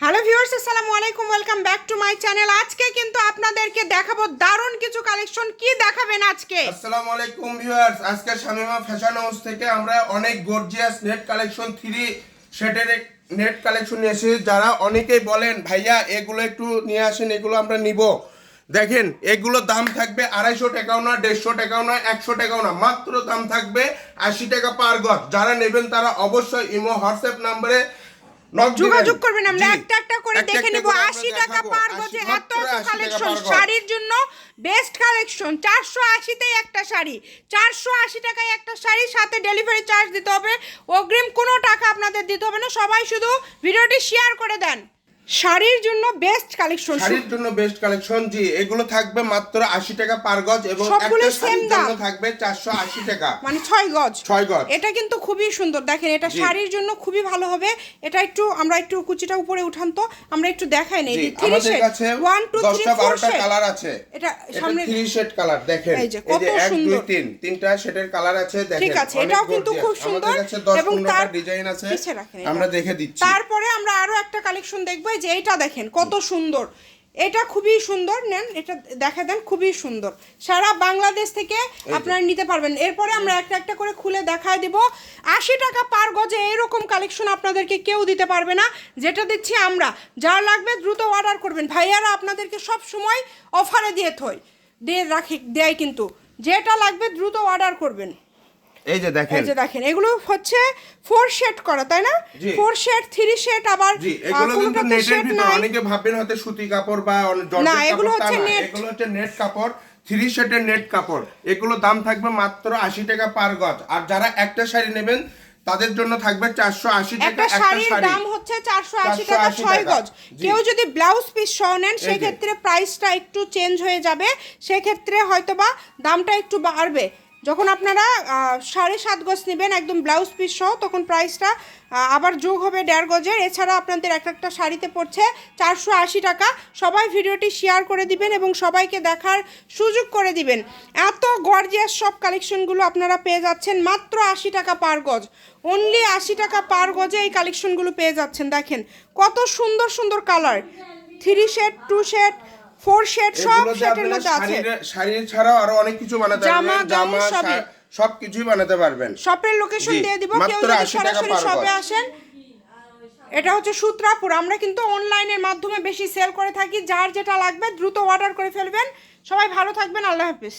Hello viewers, আসসালামু আলাইকুম, welcome back to my channel. আজকে কিন্তু আপনাদেরকে দেখাবো দারুণ কিছু কালেকশন। কি দেখাবেন আজকে? আসসালামু আলাইকুম ভিউয়ার্স, আজকে শামিমা ফ্যাশন হাউস থেকে আমরা অনেক গর্জিয়াস নেট কালেকশন 3 সেটের নেট কালেকশন নিয়ে এসেছি। যারা অনেকেই বলেন ভাইয়া এগুলো একটু নিয়ে আসেন, এগুলো আমরা নিব। দেখেন এগুলো দাম থাকবে 250 টাকাও না, 150 টাকাও না, 100 টাকাও না, মাত্র দাম থাকবে 80 টাকা পার গজ। যারা নেবেন তারা অবশ্যই ইমো হোয়াটসঅ্যাপ নম্বরে যোগাযোগ করবেন। আমরা একটা একটা করে দেখে নেব। 80 টাকা পার গজে এত কালেকশন। শাড়ির জন্য বেস্ট কালেকশন। 480 তেই একটা শাড়ি, 480 টাকায় একটা শাড়ি, সাথে ডেলিভারি চার্জ দিতে হবে। অগ্রিম কোনো টাকা আপনাদের দিতে হবে না। সবাই শুধু ভিডিওটি শেয়ার করে দেন। শাড়ির জন্য বেস্ট কালেকশন, শাড়ির জন্য বেস্ট কালেকশন। জি, এগুলো থাকবে মাত্র 80 টাকা পার গজ এবং সবগুলো সেম দাম থাকবে 480 টাকা, মানে 6 গজ। 6 গজ। এটা কিন্তু খুবই সুন্দর। দেখেন এটা শাড়ির জন্য খুবই ভালো হবে। এটা একটু আমরা একটু কুচিটা উপরে উঠান তো, আমরা একটু দেখাই নেই। আমাদের কাছে 1 2 3 12টা কালার আছে। এটা সামনে 3 সেট কালার দেখেন। এই যে কত সুন্দর 1 2 3 তিনটা সেটের কালার আছে। দেখেন ঠিক আছে, এটাও কিন্তু খুব সুন্দর এবং তার ডিজাইন আছে, আমরা দেখে দিচ্ছি। তারপরে আমরা আরো একটা কালেকশন দেখব। যে এটা দেখেন কত সুন্দর, এটা খুবই সুন্দর। নেন এটা দেখা দেন, খুবই সুন্দর। সারা বাংলাদেশ থেকে আপনারা নিতে পারবেন। এরপরে আমরা একটা একটা করে খুলে দেখায় দিব। 80 টাকা পার গজে এরকম কালেকশন আপনাদেরকে কেউ দিতে পারবে না, যেটা দিচ্ছি আমরা। যার লাগবে দ্রুত অর্ডার করবেন। ভাইয়ারা আপনাদেরকে সব সময় অফারে দিয়ে দেয়, কিন্তু যেটা লাগবে দ্রুত অর্ডার করবেন। এই যে দেখেন এগুলো হচ্ছে 4 শেড করা, তাই না? 4 শেড 3 শেড। আবার জি, এগুলো কিন্তু নেটের ভিতর। অনেকে ভাববেন হয়তো সুতি কাপড় বা জর্জেট কাপড়, এগুলো হচ্ছে নেট। এগুলো হচ্ছে নেট কাপড়, 3 শেডের নেট কাপড়। এগুলো দাম থাকবে মাত্র 80 টাকা পার গজ। আর যারা একটা শাড়ি নেবেন তাদের জন্য থাকবে 480 টাকা। একটা শাড়ির দাম হচ্ছে 480 টাকা 6 গজ। কেউ যদি ব্লাউজ পিস সহ নেন সেক্ষেত্রে প্রাইসটা একটু চেঞ্জ হয়ে যাবে। সেক্ষেত্রে হয়তোবা দামটা একটু বাড়বে। যখন আপনারা 7.5 গজ নেবেন একদম ব্লাউজ পিস সহ, তখন প্রাইসটা আবার যোগ হবে 1.5 গজের। এছাড়া আপনাদের একটা শাড়িতে পড়ছে 480 টাকা। সবাই ভিডিওটি শেয়ার করে দিবেন এবং সবাইকে দেখার সুযোগ করে দিবেন। এত গর্জিয়াস সব কালেকশনগুলো আপনারা পেয়ে যাচ্ছেন মাত্র 80 টাকা পার গজ। অনলি 80 টাকা পার গজে এই কালেকশনগুলো পেয়ে যাচ্ছেন। দেখেন কত সুন্দর সুন্দর কালার। 3 শেড, 2 শেড, 4 শেড, সব শেডের মধ্যে আছে। শাড়ি ছাড়াও আরো অনেক কিছু বানাতে পারবেন। জামা সবকিছুই বানাতে পারবেন। শপের লোকেশন দিয়ে দিব। কেউ যদি সরাসরি শপে আসেন, এটা হচ্ছে সূত্রাপুর। আমরা কিন্তু অনলাইনের মাধ্যমে বেশি সেল করে থাকি। যার যেটা লাগবে দ্রুত অর্ডার করে ফেলবেন। সবাই ভালো থাকবেন, আল্লাহ হাফেজ।